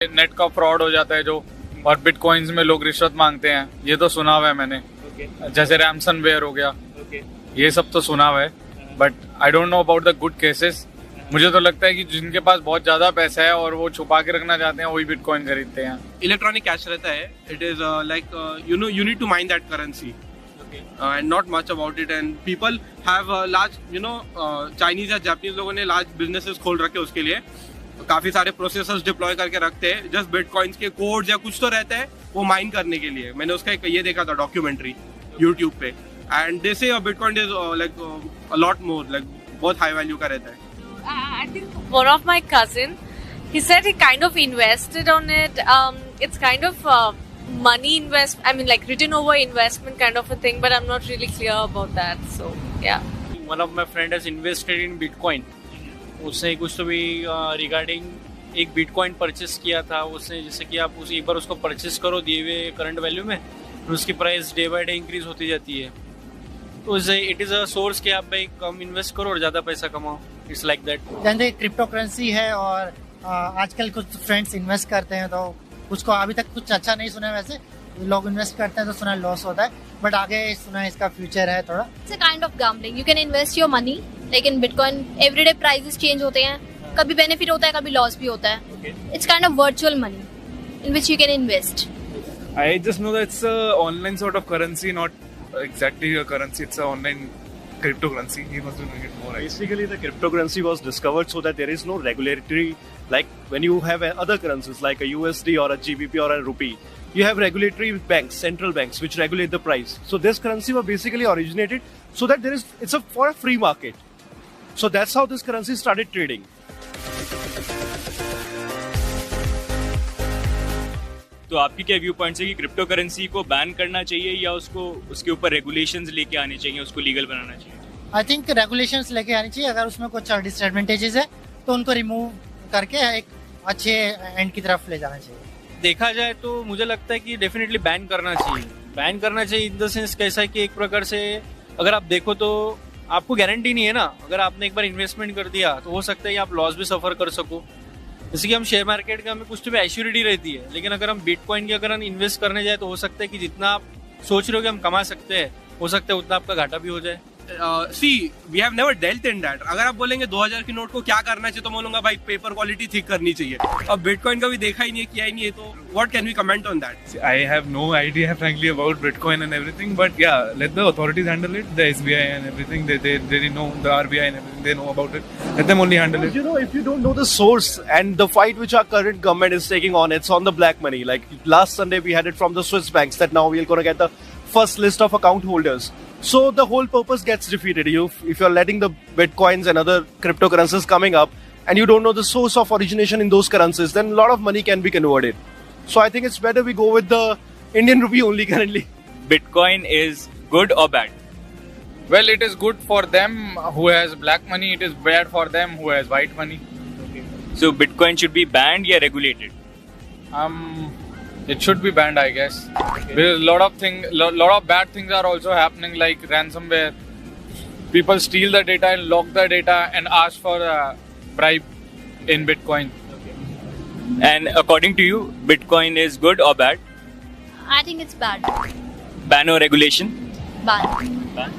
Net का fraud हो जाता है जो, और बिटकॉइंस में लोग रिश्वत मांगते हैं, ये तो सुना हुआ है मैंने। जैसे रैमसनवेयर हो गया, ये सब तो सुना हुआ है, but I don't know about the good cases. मुझे तो लगता है कि जिनके पास बहुत ज्यादा पैसा है और वो छुपा के रखना चाहते हैं, वही बिटकॉइन खरीदते हैं। इलेक्ट्रॉनिक कैश रहता है, it is like you need to mine that currency and not much about it, and people have large Chinese या Japanese लोगों ने large businesses खोल रखे उसके लिए, काफी सारे प्रोसेसर्स डिप्लॉय करके रखते हैं जस्ट बिटकॉइंस के कोड्स या कुछ तो रहता है वो माइन करने के लिए। मैंने उसका एक ये देखा था डॉक्यूमेंट्री यूट्यूब पे, एंड दे से bitcoin is like a lot more, like बहुत हाई वैल्यू का रहता है। I think one of my cousin, he said he kind of invested on it. It's kind of money invest. I mean, like written over investment kind of a thing, but I'm not really clear about that. So yeah. One of my friend has invested in Bitcoin. उसने कुछ तो भी regarding एक bitcoin purchase किया था उसने, जैसे कि आप एक बार उसको परचेस करो दिए हुए करंट वैल्यू में, तो उसकी price day by day increase होती जाती है। तो इट इज़ अ सोर्स कि आप भाई कम इन्वेस्ट करो और ज़्यादा पैसा कमाओ। It's like that. जैसे क्रिप्टो करेंसी है और आजकल कुछ फ्रेंड्स इन्वेस्ट करते हैं, तो उसको अभी तक कुछ अच्छा नहीं सुना है। वैसे लोग इन्वेस्ट करते हैं तो सुना लॉस होता है, बट आगे सुना है इसका फ्यूचर है थोड़ा। It's a kind of gambling. You can invest your money. Like in Bitcoin, everyday prices change होते हैं, कभी बेनिफिट होता है कभी लॉस भी होता है। It's kind of virtual money in which you can invest. I just know that it's a online sort of currency, not exactly a currency. It's a online cryptocurrency. He must be knowing it more. Basically, the cryptocurrency was discovered so that there is no regulatory, like when you have other currencies like a USD or a GBP or a rupee, you have regulatory banks, central banks, which regulate the price. So this currency was basically originated so that it's for a free market. So that's how this currency started trading. तो आपकी क्या view points है कि crypto currency को ban करना चाहिए या उसको उसके ऊपर रेगुलेशंस लेके आने चाहिए, उसको लीगल बनाना चाहिए? आई थिंक रेगुलेशंस लेके आनी चाहिए। अगर उसमें कुछ डिसएडवांटेजेस है तो उनको रिमूव करके एक अच्छे एंड की तरफ ले जाना चाहिए। देखा जाए तो मुझे लगता है कि डेफिनेटली बैन करना चाहिए। बैन करना चाहिए इन द सेंस कैसा है कि एक प्रकार से अगर आप देखो तो आपको गारंटी नहीं है ना, अगर आपने एक बार इन्वेस्टमेंट कर दिया तो हो सकता है कि आप लॉस भी सफर कर सको। जैसे कि हम शेयर मार्केट का हमें कुछ तो भी एश्योरिटी रहती है, लेकिन अगर हम बिटकॉइन की अगर हम इन्वेस्ट करने जाए तो हो सकता है कि जितना आप सोच रहे हो कि हम कमा सकते हैं, हो सकता है उतना आपका घाटा भी हो जाए। See we have never dealt in that. अगर आप बोलेंगे 2000 की नोट को क्या करना चाहिए तो बोलूंगा भाई पेपर क्वालिटी ठीक करनी चाहिए। अब बिटकॉइन का भी देखा ही नहीं है, किया ही नहीं है, तो what can we comment on that? I have no idea frankly about Bitcoin and everything, but yeah, let the authorities handle it. The SBI and everything, they know, the RBI and everything, they know about it. Let them only handle it. You know, if you don't know the source and the fight which our current government is taking on, it's on the black money. Like last Sunday we had it from the Swiss banks that now we're going to get the first list of account holders. So the whole purpose gets defeated. If you're letting the bitcoins and other cryptocurrencies coming up and you don't know the source of origination in those currencies, then a lot of money can be converted. So I think it's better we go with the Indian rupee only currently. Bitcoin is good or bad? Well, it is good for them who has black money. It is bad for them who has white money. So Bitcoin should be banned or regulated? It should be banned, I guess. Because lot of bad things are also happening, like ransomware. People steal the data and lock the data and ask for a bribe in Bitcoin. And according to you, Bitcoin is good or bad? I think it's bad. Ban or regulation? Ban. Ban.